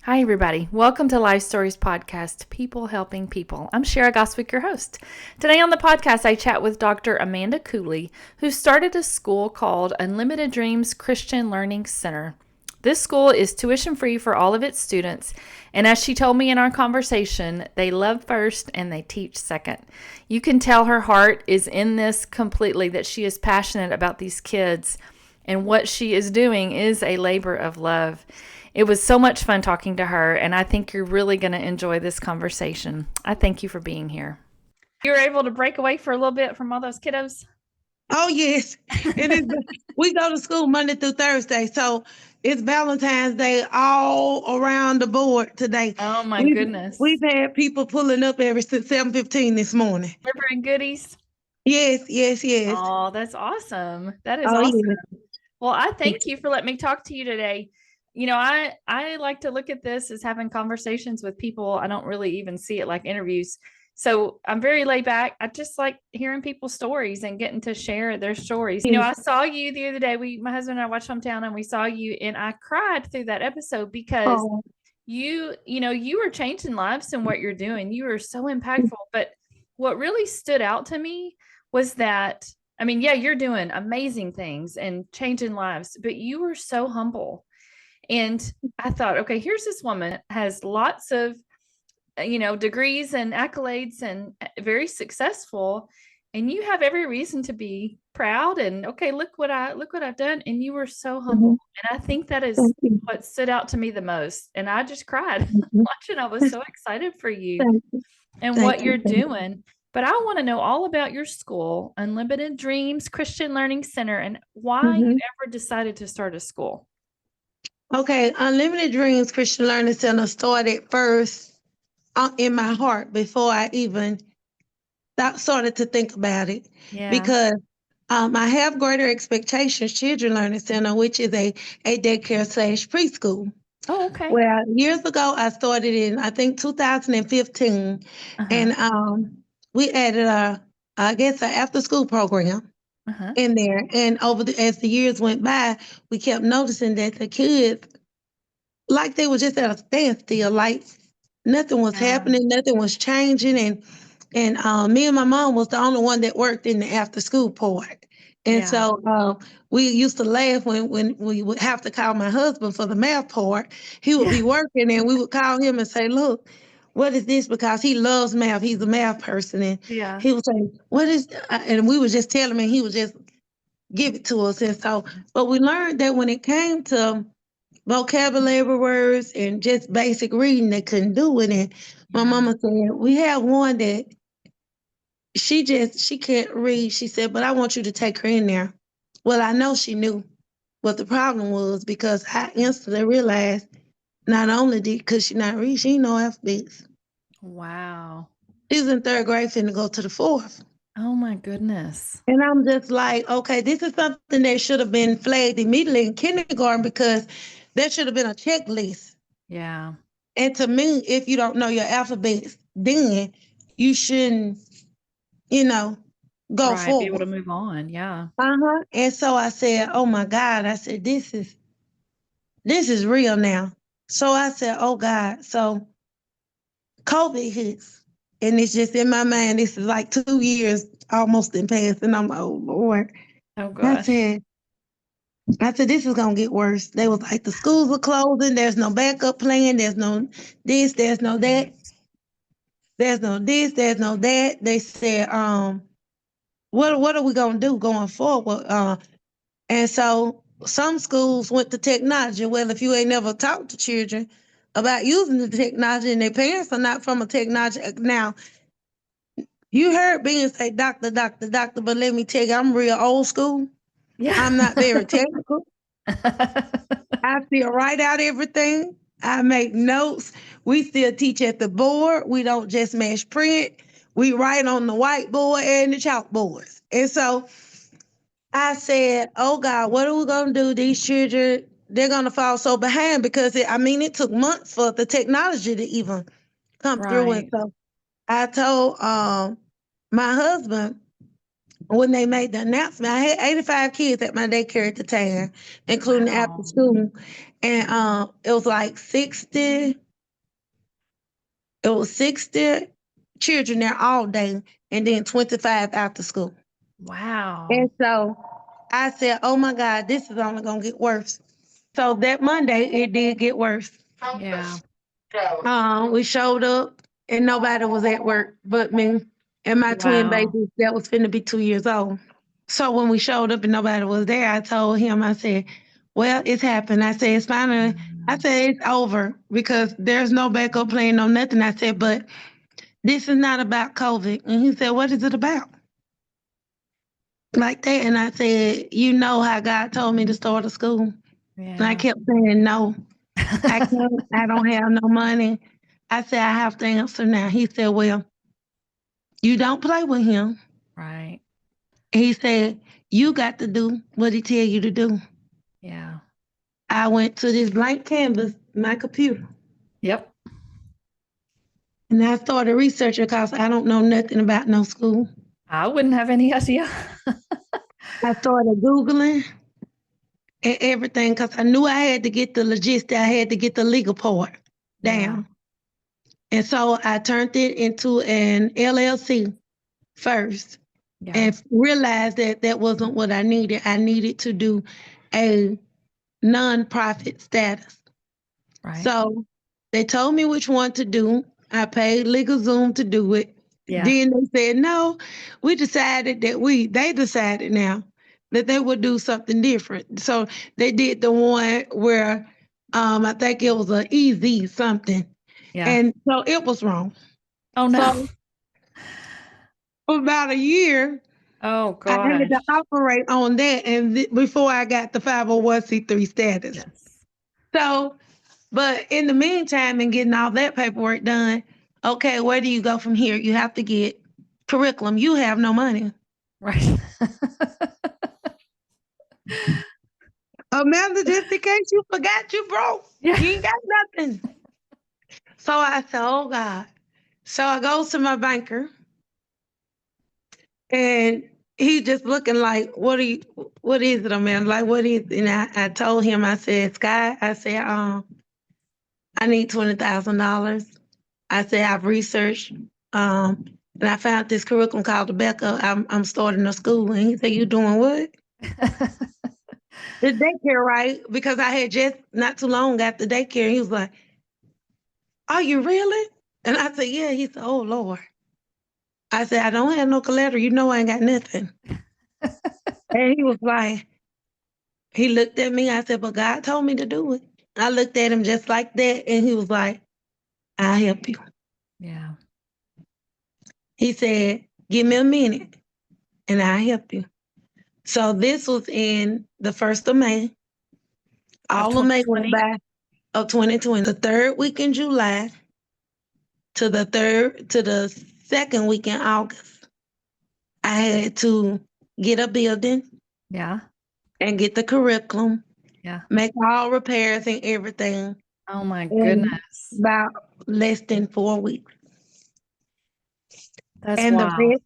Hi, everybody. Welcome to Life Stories Podcast, People Helping People. I'm Shara Goswick, your host. Today on the podcast, I chat with Dr. Amanda Cooley, who started a school called Unlimited Dreams Christian Learning Center. This school is tuition free for all of its students, and as she told me in our conversation, they love first and they teach second. You can tell her heart is in this completely, that she is passionate about these kids, and what she is doing is a labor of love. It was so much fun talking to her, and I think you're really going to enjoy this conversation. I thank you for being here. You were able to break away for a little bit from all those kiddos? Oh, yes. It is. We go to school Monday through Thursday, so it's Valentine's Day all around the board today. Oh, my We've goodness. we've had people pulling up ever since 7:15 this morning. Delivering goodies? Yes, yes, yes. Oh, that's awesome. That is Oh, awesome. yes. Well, I thank you for letting me talk to you today. You know, I like to look at this as having conversations with people. I don't really even see it like interviews. So I'm very laid back. I just like hearing people's stories and getting to share their stories. You know, I saw you the other day. My husband and I watched Hometown, and we saw you, and I cried through that episode because Oh, you are changing lives in what you're doing. You are so impactful. But what really stood out to me was that, I mean, yeah, you're doing amazing things and changing lives, but you were so humble. And I thought, okay, here's this woman has lots of, degrees and accolades and very successful. And you have every reason to be proud and okay, look what I've done. And you were so humble. mhm. And I think that is Thank you. what stood out to me the most. And I just cried Mhm. watching. I was so excited for you Thank you. and what Thank you're you. Thank you. doing. But I want to know all about your school, Unlimited Dreams Christian Learning Center, and why you Mhm. ever decided to start a school. Okay, Unlimited Dreams Christian Learning Center started first in my heart before I even started to think about it Yeah. because I have Greater Expectations Children Learning Center, which is a daycare slash preschool. Oh, okay. Well, years ago, I started in, I think, 2015, Uh-huh. and we added I guess, an after school program Uh-huh. in there. And as the years went by, we kept noticing that the kids, like they were just at a standstill, like nothing was Yeah. happening, nothing was changing, and me and my mom was the only one that worked in the after school part. And Yeah. so we used to laugh when we would have to call my husband for the math part. He would Yeah. be working, and we would call him and say, "Look, what is this?" Because he loves math. He's a math person, and Yeah. he would say, "What is?" And we would just tell him, and he would just give it to us. And so, but we learned that when it came to vocabulary words and just basic reading, they couldn't do it. And my Yeah. mama said, we have one that she can't read. She said, but I want you to take her in there. Well, I know she knew what the problem was because I instantly realized not only could she not read, she didn't know alphabets. Wow. She was in third grade finna go to the fourth. Oh my goodness. And I'm just like, okay, this is something that should have been flagged immediately in kindergarten because there should have been a checklist. Yeah. And to me, if you don't know your alphabets, then you shouldn't, you know, go Right. Be able to forward. move on. Yeah. Uh-huh. And so I said, oh my God, I said, this is real now. So I said, oh God. So COVID hits. And it's just in my mind, this is like 2 years almost in past. And I'm like, oh Lord. Oh I gosh. said, I said, this is gonna get worse. They was like the schools are closing, there's no backup plan, there's no this, there's no that. There's no this, there's no that. They said, what are we gonna do going forward? And so some schools went to technology. Well, if you ain't never talked to children about using the technology and their parents are not from a technology now, you heard being say doctor, doctor, doctor, but let me tell you, I'm real old school. Yeah. I'm not very technical. I still write out everything. I make notes. We still teach at the board. We don't just mash print. We write on the whiteboard and the chalkboards. And so I said, oh God, what are we going to do? These children, they're going to fall so behind because it took months for the technology to even come through. And Right. so I told my husband, when they made the announcement, I had 85 kids at my daycare at the time, including after Wow. school. And it was like 60, it was 60 children there all day, and then 25 after school. And Wow. so I said, oh my God, this is only going to get worse. So that Monday, it did get worse. Yeah. We showed up and nobody was at work but me and my twin Wow. baby that was finna be 2 years old. So when we showed up and nobody was there, I told him, I said, well, it's happened. I said, it's finally, I Mm, said, it's over because there's no backup plan, no nothing. I said, but this is not about COVID. And he said, what is it about? Like that. And I said, you know how God told me to start a school. And I yeah. kept saying, no, I can't, I don't have no money. I said, I have to answer now. He said, well, you don't play with him. Right. He said, you got to do what he tell you to do. Yeah. I went to this blank canvas, my computer, Yep. and I started researching because I don't know nothing about no school. I wouldn't have any idea. I started Googling and everything because I knew I had to get the logistics, I had to get the legal part Yeah. down. And so I turned it into an LLC first Yeah. and realized that that wasn't what I needed. I needed to do a nonprofit status. Right. So they told me which one to do. I paid LegalZoom to do it. Yeah. Then they said, no, we decided that they decided now that they would do something different. So they did the one where I think it was an easy something. Yeah. And so it was wrong. Oh no. So for about a year, Oh I had to gosh. operate on that and before I got the 501c3 status. Yes. So, but in the meantime, and getting all that paperwork done, okay, where do you go from here? You have to get curriculum. You have no money. Right. Amanda, just in case you forgot you broke, Yeah. you ain't got nothing. So I said, oh God. So I go to my banker and he just looking like, what is it, Amanda? Like, what is it? And I told him, I said, Sky, I said, I need $20,000. I said, I've researched, and I found this curriculum called the Becca. I'm starting a school. And he said, you doing what? The daycare, right? Because I had just not too long got the daycare. He was like, are you really? And I said, yeah. He said, oh, Lord. I said, I don't have no collateral. You know I ain't got nothing. And he was like, he looked at me. I said, but God told me to do it. I looked at him just like that. And he was like, I'll help you. Yeah. He said, give me a minute and I'll help you. So this was in the 1st of May. Of All of May went 2020. by of 2020. The third week in July to the second week in August, I had to get a building Yeah. and get the curriculum, Yeah. make all repairs and everything Oh my in goodness. about less than 4 weeks. That's And wild.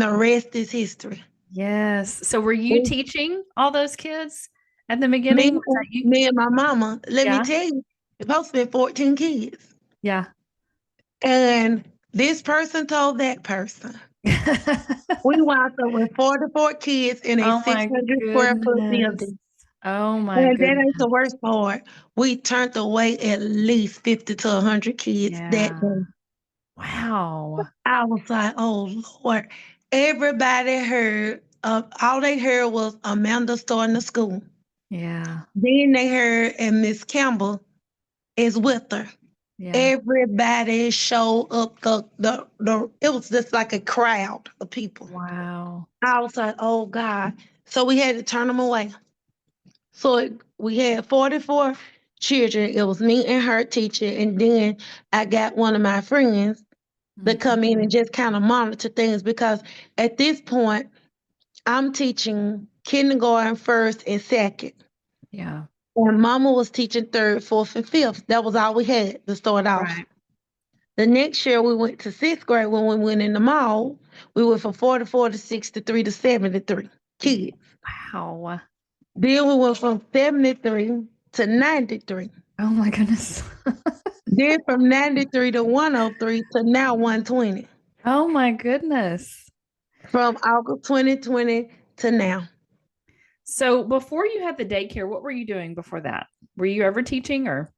the rest is history. Yes. So were you Me, teaching all those kids at the beginning? Was that you? me and my mama, let me Yeah. tell you, it's supposed to be 14 kids. Yeah. And this person told that person. We wound up with 44 kids in a Oh my 600 square foot goodness. building. Oh my And that goodness. ain't the worst part. We turned away at least 50 to 100 kids that Yeah. day. Wow. I was like, oh Lord. Everybody heard, all they heard was Amanda starting the school. Yeah. Then they heard, and Miss Campbell is with her. Yeah. Everybody showed up. It was just like a crowd of people. Wow. I was like, oh God. So we had to turn them away. So we had 44 children. It was me and her teacher. And then I got one of my friends to Mhm. come in and just kind of monitor things because at this point, I'm teaching kindergarten first and second. Yeah. And mama was teaching third, fourth, and fifth. That was all we had to start off. Right. The next year we went to sixth grade when we went in the mall. We went from 44 to 63 to 73 kids. Wow. Then we went from 73 to 93. Oh my goodness. Then from 93 to 103 to now 120. Oh my goodness. From August 2020 to now. So before you had the daycare, what were you doing before that? Were you ever teaching or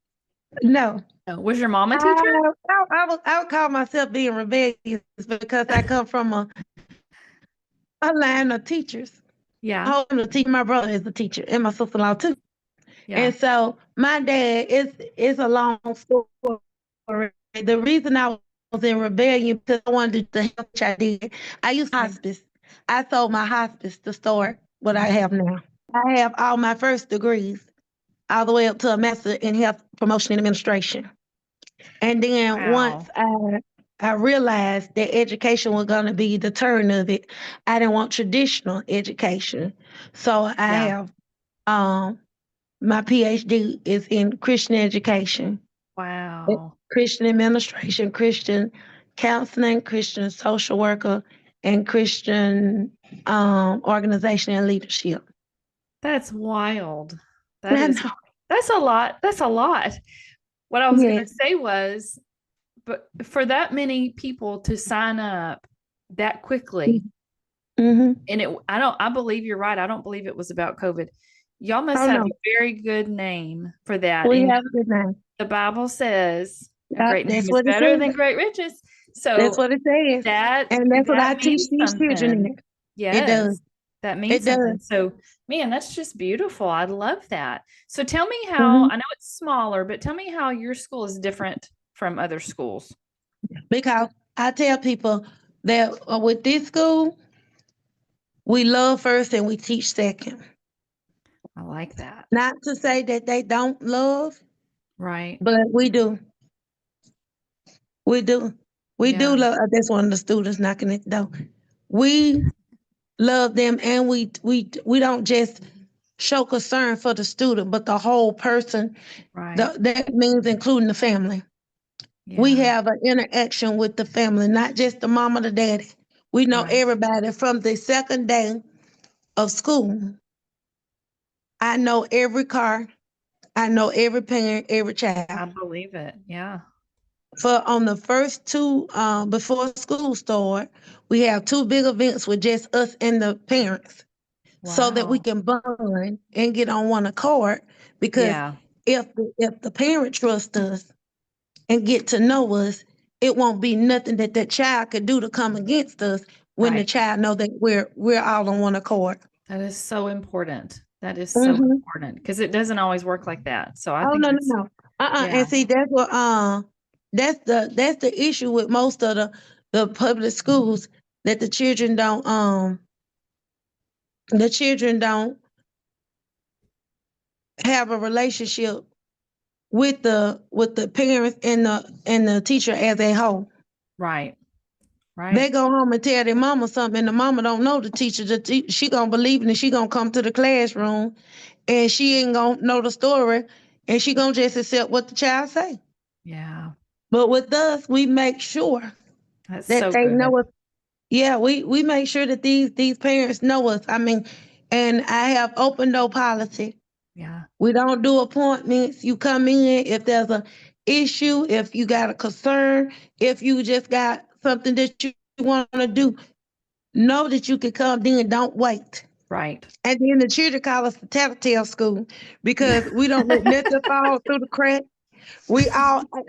No. was your mom a teacher? I would call myself being rebellious because I come from a line of teachers. Yeah. My brother is a teacher and my sister-in-law too. Yeah. And so my dad is a long story. The reason I was in rebellion because I wanted to help, which I did. I used hospice. I sold my hospice to start what I have now. I have all my first degrees, all the way up to a master in health promotion and administration. And then once Wow. I realized that education was going to be the turn of it, I didn't want traditional education. So I Yeah. have my PhD is in Christian education, Wow. Christian administration, Christian counseling, Christian social worker, and Christian organization and leadership. That's wild. I know. That's a lot. That's a lot. What I was going Yeah. to say was, but for that many people to sign up that quickly, Mm-hmm. and I believe you're right. I don't believe it was about COVID. Y'all must Oh have no, a very good name for that. we And have a good name. the Bible says a Yep, great name that's is what it better says. than great riches. That's So what it says. And that's what I that teach means these children something. in. It does. Yes, that It means does. something. So, man, that's just beautiful. I love that. So, tell me how, Hmm. I know it's smaller, but tell me how your school is different from other schools. Because I tell people that with this school, we love first and we teach second. I like that. Not to say that they don't love, Right. but we do. We do. We do Yeah. love. That's one of the students knocking at the door. We love them, and we don't just show concern for the student, but the whole person. Right. That means including the family. We Yeah. have an interaction with the family, not just the mama, the daddy. We know Right. everybody from the second day of school. I know every car. I know every parent, every child. I believe it. Yeah. For on the first two before school start, we have two big events with just us and the parents, so that we Wow. can bond and get on one accord. Because Yeah. if the parent trusts us and get to know us, it won't be nothing that that child could do to come against us when the Right. child know that we're all on one accord. That is so important. That is so Hmm. important because it doesn't always work like that. So I Oh think no, no, that's, no. yeah. And see, that's what that's the issue with most of the public schools, that the children don't have a relationship with the parents and the teacher as a whole. Right. Right. They go home and tell their mama something, and the mama don't know the teacher. She gonna believe it, and she gonna come to the classroom, and she ain't gonna know the story, and she gonna just accept what the child say. Yeah. But with us, we make sure That's that so they good. know us. Yeah, we make sure that these parents know us. I mean, and I have open door policy. Yeah. We don't do appointments. You come in if there's a issue, if you got a concern, if you just got something that you want to do, know that you can come in. Don't wait. Right. And then the children call us the tattletale school Yeah. because we don't let nothing fall through the crack.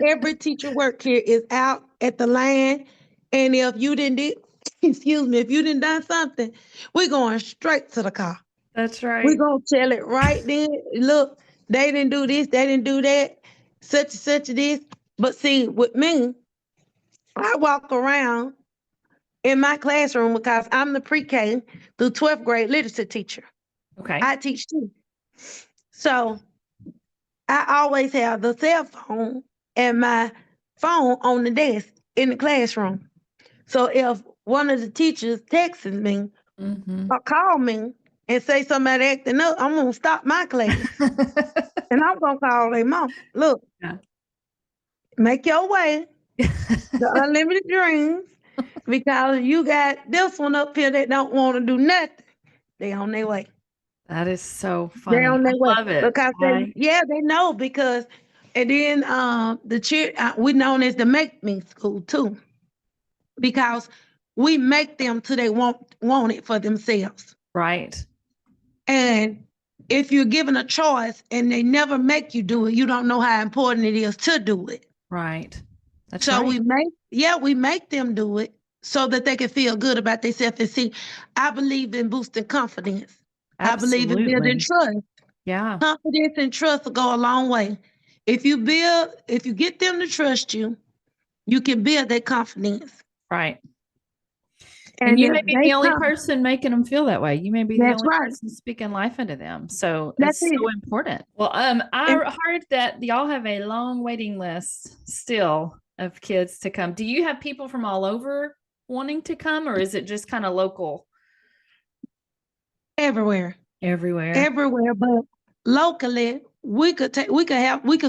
Every teacher work here is out at the line, and if you didn't do, excuse me, if you didn't done something, we're going straight to the car. That's We're right. gonna tell it right then. Look, they didn't do this, they didn't do that, such and such this. But see, with me, I walk around in my classroom because I'm the pre-K through 12th grade literacy teacher. Okay. I teach too. So I always have the cell phone and my phone on the desk in the classroom. So if one of the teachers texts me Hmm. or call me and say somebody acting up, I'm gonna stop my class and I'm gonna call their mom. Look, Yeah. make your way. The unlimited dreams, because you got this one up here that don't want to do nothing. They on their way. That is so They funny. on their way I love it. because they know because, and then the cheer we known as the make me school too, because we make them till they want it for themselves. Right. And if you're given a choice and they never make you do it, you don't know how important it is to do it. Right. That's So right. we make them do it so that they can feel good about themselves. And see, I believe in boosting confidence. I believe in building Absolutely. trust. Yeah. Confidence and trust will go a long way. If you get them to trust you, you can build that confidence. Right. And And you if may be they the only come, person making them feel that way. You may be the that's only right. person speaking life into them. So That's it's so it. important. Well, I And heard that y'all have a long waiting list still of kids to come. Do you have people from all over wanting to come, or is it just kind of local everywhere. everywhere? Everywhere, but locally, we could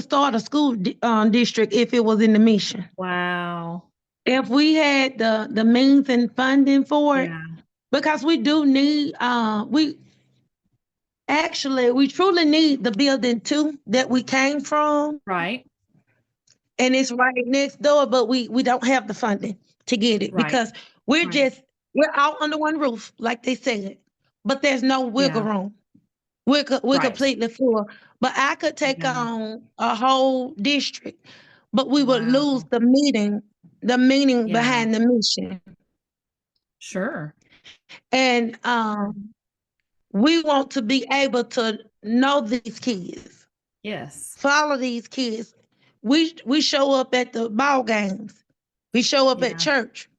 start a school district if it was in the mission. Wow. If we had the means and funding for it, Yeah. because we do need we truly need the building too that we came from, Right. and it's right next door, but we don't have the funding to get it Right. because we're Right. just we're all under one roof, like they said, but there's no wiggle Yeah. room. We're Right. completely full. But I could take Yeah. on a whole district, but we would lose Wow. the meaning Yeah. behind the mission. Sure. And we want to be able to know these kids, Yes. follow these kids. We show up at the ball games. We show up at Yeah. church.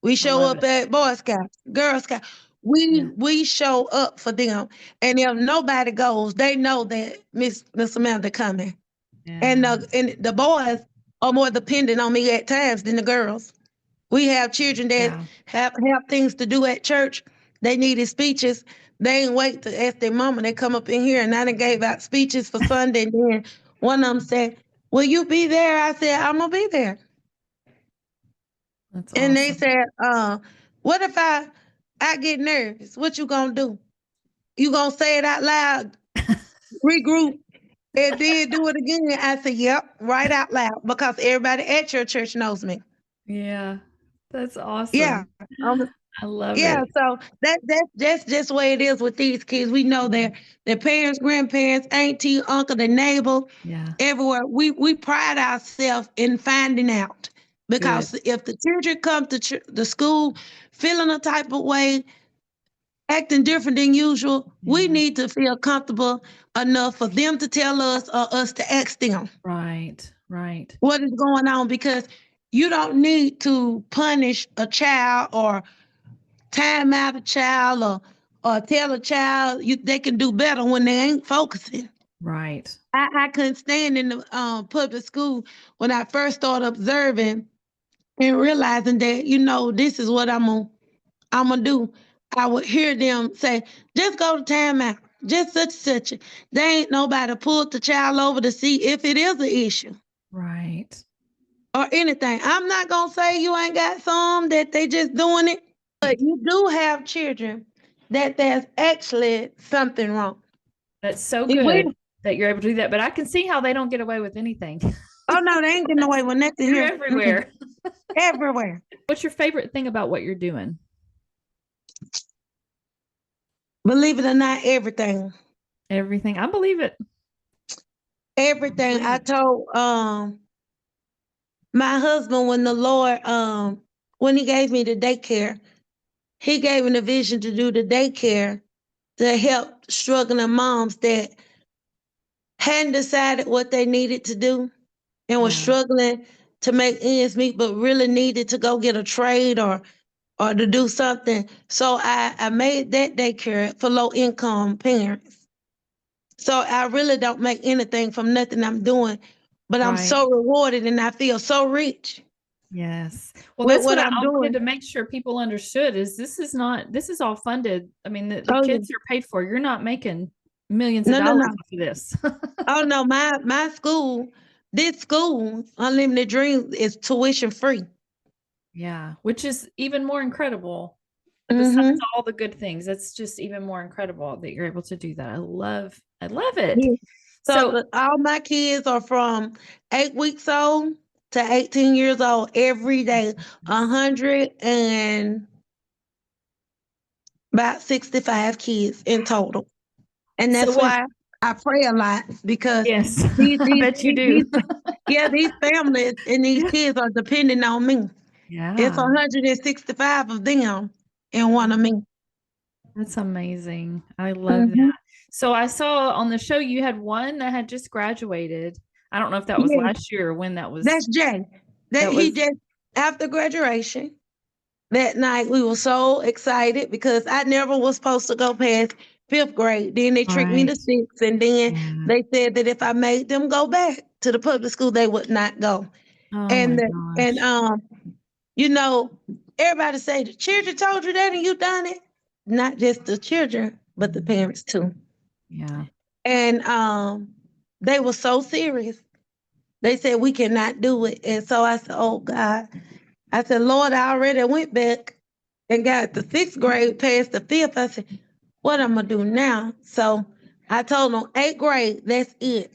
We I show love up it. at Boy Scouts, Girl Scouts. We Yeah. we show up for them. And if nobody goes, they know that Miss Amanda coming. Yeah. And the boys are more dependent on me at times than the girls. We have children that Yeah. have things to do at church. They needed speeches. They ain't wait to ask their mama. They come up in here and I done gave out speeches for Sunday. And then one of them said, "Will you be there?" I said, "I'm gonna be there." That's And they awesome. said, "What if I get nervous? What you gonna do? You gonna say it out loud, regroup, and then do it again?" I said, "Yep, right out loud, because everybody at your church knows me." Yeah. That's Yeah, awesome. um, I love yeah. it. So that's just the way it is with these kids. We know their parents, grandparents, auntie, uncle, the neighbor, Yeah. everywhere. We pride ourselves in finding out, Good. because if the children come to the school feeling a type of way, acting different than usual, we Yeah. need to feel comfortable enough for them to tell us or us to ask them Right. Right. what is going on, because you don't need to punish a child or time out a child or tell a child they can do better when they ain't focusing. Right. I couldn't stand in the public school when I first started observing and realizing that, this is what I'm gonna do. I would hear them say, "Just go to timeout, just such and such." They ain't nobody pulled the child over to see if it is an issue Right. or anything. I'm not gonna say you ain't got some that they just doing it, but you do have children that there's actually something wrong. That's so It good will. that you're able to do that. But I can see how they don't get away with anything. Oh no, they ain't getting away with nothing You're here. Mm-mm. everywhere. Everywhere. What's your favorite thing about what you're doing? Believe it or not, everything. Everything. I believe it. I Everything. believe I it. told my husband, when the Lord when he gave me the daycare, he gave me the vision to do the daycare to help struggling moms that hadn't decided what they needed to do and was Yeah. struggling to make ends meet, but really needed to go get a trade or to do something. So I made that daycare for low income parents. So I really don't make anything from nothing I'm doing, but I'm Right. so rewarded and I feel so rich Yes. Well, with that's what what I'm I wanted doing. to make sure people understood is this is all funded. I mean, the Oh yeah. kids are paid for. You're not making millions of No, no, dollars no. off of this. Oh no, my school. this school, Unlimited Dreams, is tuition free. Yeah, which is even more incredible. Besides Mm-hmm. all the good things, that's just even more incredible that you're able to do that. I love it. Yeah. So So, all my kids are from 8 weeks old to 18 years old every day. 100 and about 65 kids in total. And so that's when why I pray a lot because yes, these I these bet you do. these yeah, these families and these kids are depending on me. It's Yeah, 165 of them and one of me. that's amazing. I love that. Hmm. So I saw on the show you had one that had just graduated. I don't know if that was Yeah, last year or when that's Jay. That that he was just after graduation. That night we were so excited because I never was supposed to go past fifth grade. Then they tricked me to right. sixth, and then Yeah. they said that if I made them go back to the public school, they would not go. Oh And my the, and gosh. you know, everybody say the children told you that and you done it. Not just the children, but the parents too. Yeah. And they were so serious. They said we cannot do it. And so I said, oh God. I said, Lord, I already went back and got the sixth grade past the fifth. I said, what I'm gonna do now? So I told them eighth grade, that's it.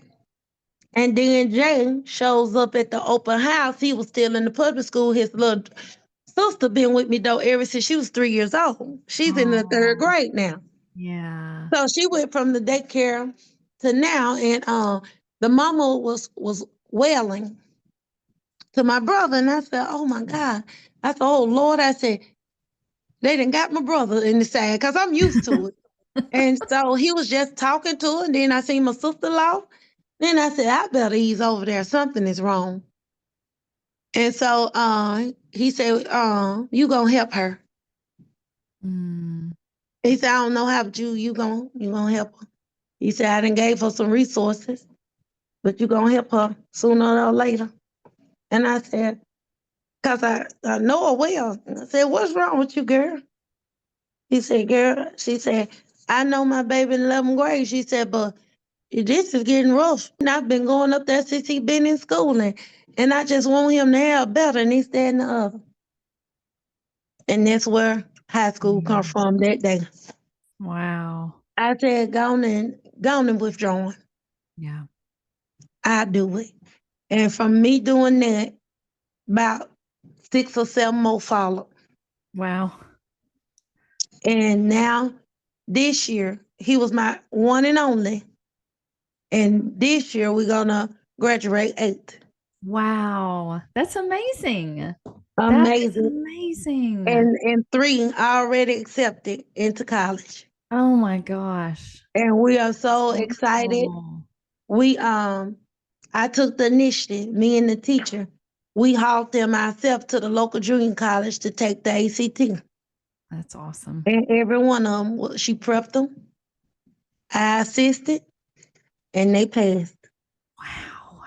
And then Jay shows up at the open house. He was still in the public school. His little sister been with me though ever since she was 3 years old. She's in the third Oh, grade now. yeah. So she went from the daycare to now, and the mama was wailing to my brother, and I said, "Oh my God!" I said, "Oh Lord!" I said, "They done got my brother in the side because I'm used to it." And so he was just talking to her, and then I seen my sister-in-law. Then I said, "I better ease over there. Something is wrong." And so he said, "You gonna help her?" Mm, He said, "I don't know how, but you gonna help her." He said, "I done gave her some resources, but you gonna help her sooner or later." And I said, "Cause I know her well." And I said, "What's wrong with you, girl?" He said, "Girl," she said, "I know my baby in 11th grade." She said, "But this is getting rough. And I've been going up there since he been in school, and I just want him to have better and this, that, and the other." And that's where high school come yeah. from that day. Wow. I said, go on and withdraw. Yeah. I do it. And from me doing that, about 6 or 7 more followed. Wow. And now this year, he was my one and only. And this year we're gonna graduate eighth. Wow. That's amazing. That is Amazing. amazing. And three already accepted into college. Oh my gosh. And we are That's so excited. wonderful. We I took the initiative, me and the teacher. We hauled them ourselves to the local junior college to take the ACT. That's awesome. And every one of them, she prepped them. I assisted, and they passed. Wow.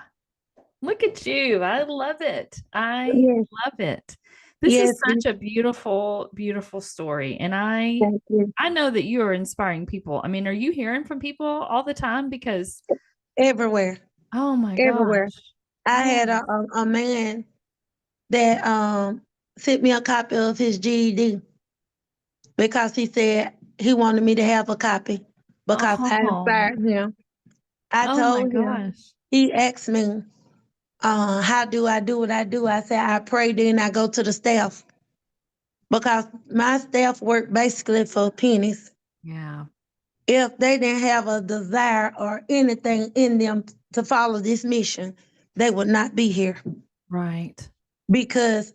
Look at you. I love it. I Yes, love it. This is yes, such a beautiful, beautiful story. And thank you. I know that you are inspiring people. I mean, are you hearing from people all the time? Because, Everywhere, oh my everywhere. gosh. I Yeah. had a man that sent me a copy of his GED because he said he wanted me to have a copy because I Oh, inspired him. I oh my told him, gosh. he asked me, how do I do what I do? I said, I pray, then I go to the staff because my staff work basically for pennies. Yeah. If they didn't have a desire or anything in them to follow this mission, they would not be here. Right. Because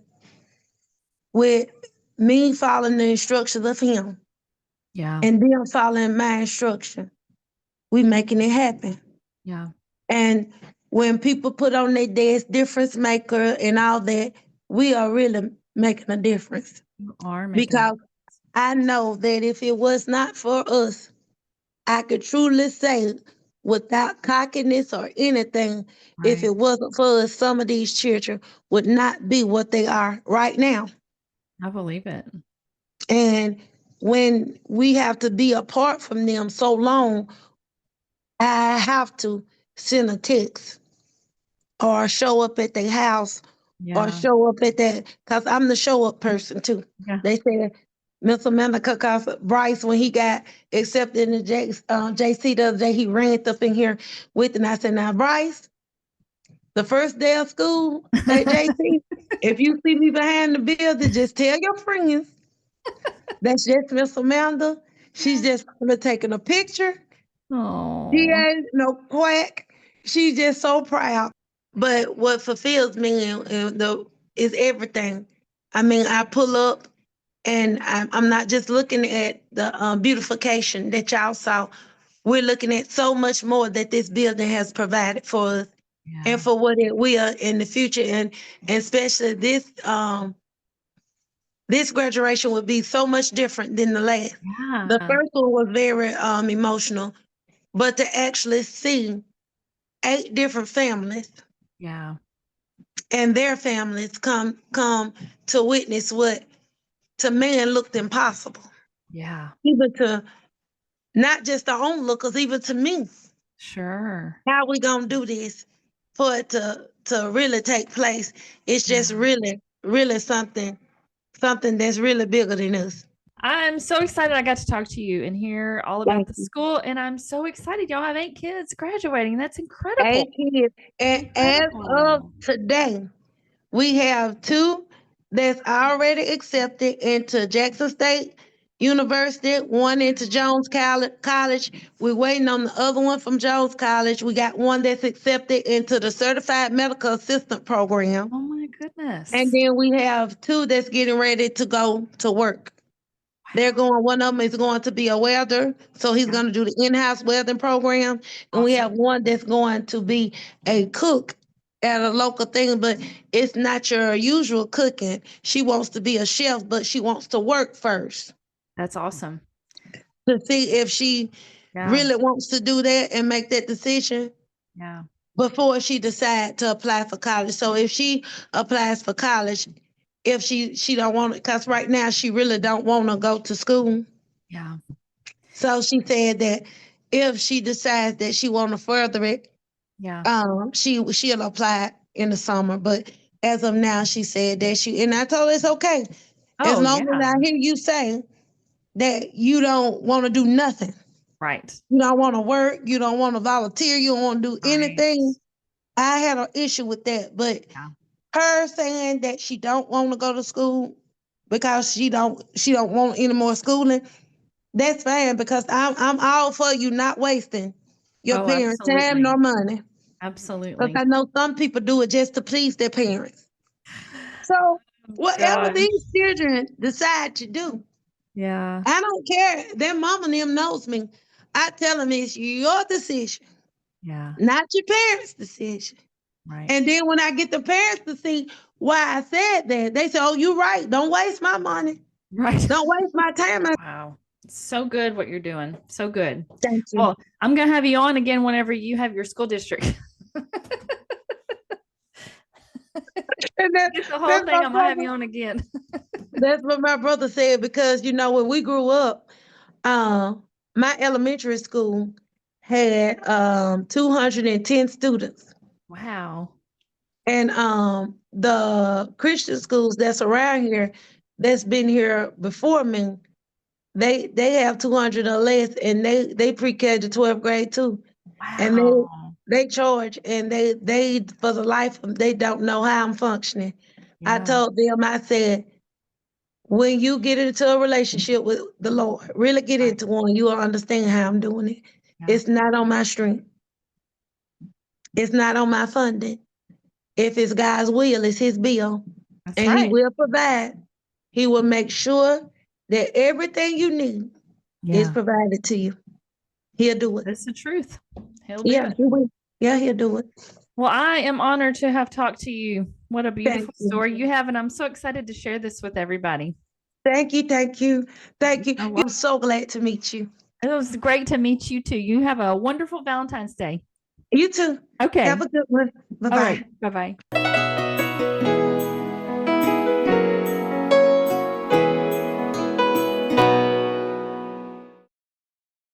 with me following the instructions of him Yeah. and them following my instruction, we making it happen. Yeah. And when people put on their desk difference maker and all that, we are really making a difference. You are making it Because I know that if it was not for us, I could truly say without cockiness or anything, if right. it wasn't for us, some of these children would not be what they are right now. I believe it. And when we have to be apart from them so long, I have to send a text or show up at their house or Yeah. show up at that, because I'm the show up person too. Yeah. They said Miss Amanda cause Bryce, when he got accepted in the JC the other day, he ran up in here with, and I said, now Bryce, the first day of school at JC, if you see me behind the building, just tell your friends that's just Miss Amanda. She's just taking a picture. She Oh. ain't no quack. She's just so proud. But what fulfills me is everything. I mean, I pull up and I'm not just looking at the beautification that y'all saw. We're looking at so much more that this building has provided for us and Yeah. for what it will in the future. And especially this graduation would be so much different than the last. The Yeah. first one was very emotional, but to actually see 8 different families Yeah. and their families come to witness what to man looked impossible. Yeah. Even to not just our onlookers, even to me. Sure. How we gonna do this for it to really take place? It's Yeah. just really something that's really bigger than us. I'm so excited I got to talk to you and hear all about Thank the you. school. And I'm so excited. Y'all have 8 kids graduating. That's incredible. 8 kids. And as of Incredible. today, we have 2 that's already accepted into Jackson State University, one into Jones College. We're waiting on the other one from Jones College. We got one that's accepted into the Certified Medical Assistant program. Oh my And goodness. then we have 2 that's getting ready to go to work. They're Wow. going, one of them is going to be a welder, so he's Yeah. going to do the in-house welding program. And we have Awesome. one that's going to be a cook at a local thing, but it's not your usual cooking. She wants to be a chef, but she wants to work first That's awesome. to see if she Yeah. really wants to do that and make that decision Yeah. before she decide to apply for college. So if she applies for college, if she don't want it, because right now she really don't want to go to school. Yeah. So she said that if she decides that she want to further it, Yeah. she'll apply in the summer. But as of now, she said that and I told her it's okay as Oh, long as yeah. I hear you say that you don't want to do nothing. Right. You don't want to work. You don't want to volunteer. You don't want to do Right. anything. I had an issue with that, but Yeah. her saying that she don't want to go to school because she don't want any more schooling. That's fine because I'm all for you not wasting your Oh, parents' time nor absolutely. money. Because Absolutely. I know some people do it just to please their parents. So whatever Gosh. these children decide to do, Yeah. I don't care. Their mama and them knows me. I tell them it's your decision, Yeah. not your parents' decision. Right. And then when I get the parents to see why I said that, they say, "Oh, you're right. Don't waste my money. Right. Don't waste my time." Wow. It's so good what you're doing. So good. Thank you. Well, I'm going to have you on again whenever you have your school district. And that, Get the whole that's thing. my I'm going to have brother. you on again. That's what my brother said because when we grew up, uh, my elementary school had 210 students. Wow. And the Christian schools that's around here that's been here before me, they have 200 or less and they pre-K to 12th grade too. And Wow. they charge and they for the life of them, they don't know how I'm functioning. I Yeah. told them, I said, when you get into a relationship with the Lord, really get Right. into one, you will understand how I'm doing it. Yeah. It's not on my strength. It's not on my funding. If it's God's will, it's his bill. That's And he right. will provide. He will make sure that everything you need is Yeah. provided to you. He'll do it. That's the truth. He'll do Yeah, it. he will. Yeah, he'll do it. Well, I am honored to have talked to you. What a Thank beautiful you. story you have. And I'm so excited to share this with everybody. Thank you. Thank you. Thank you. Oh, I'm so glad to meet you. it was great to meet you too. You have a wonderful Valentine's Day. You too. Have Okay. a good one. Bye All bye. right. Bye bye.